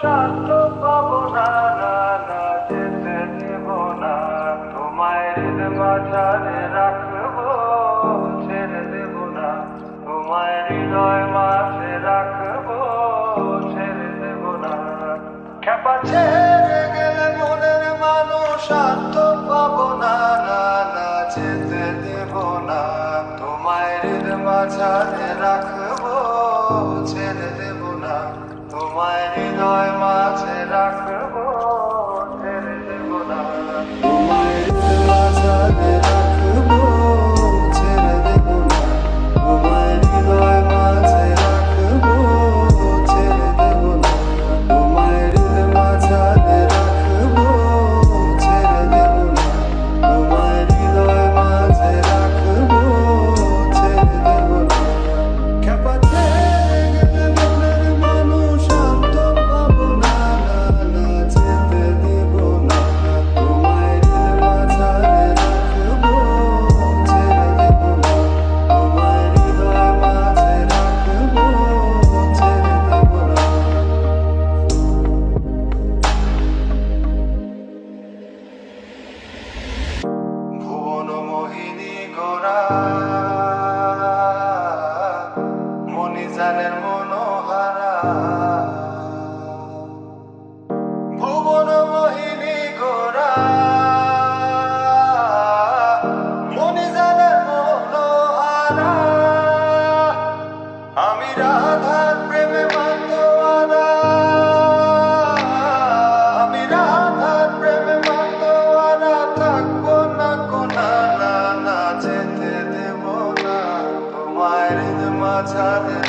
শান্ত পাবো না, না না যেতে দেব না, তোমায় হৃদ মাঝারে রাখবো, ছেড়ে দেব না, তোমায় হৃদয় মাঝে রাখবো, ছেড়ে দেব না। খেপা ছেড়ে গেলে মনের মানুষ শান্ত পাবো না, না না যেতে দেব না, তোমায় হৃদ মাঝারে রাখবো, ছেড়ে দেব না, তোমায় হৃদয় মাঝে রাখবো, ছেড়ে দেব না, তোমায় হৃদয় মাঝে রাখবো, ছেড়ে দেব না, তোমায় হৃদয় মাঝে রাখবো, ছেড়ে দেব না, তোমায় হৃদয় মাঝে রাখবো, ছেড়ে দেব না, তোমায় হৃদয় মাঝে রাখবো, ছেড়ে দেব না। খেপা ছেড়ে গেলে মনের মানুষ শান্ত পাবো না, না না যেতে দেব না, তোমায় হৃদয় মাঝে রাখবো, ছেড়ে দেব না, তোমায় হৃদয় মাঝে রাখবো, ছেড়ে দেব না। ভুবন মোহিনী গোরা মনিজানের মনোহারা, ভুবন মোহিনী গোরা মনিজানের মনোহারা, আমি রাধার প্রেমে মাতোয়ারা, আমি রাধার প্রেমে মাতোয়ারা, থাকবো না কোনা, না না যেতে দেব না, তোমায় হৃদ মাঝারে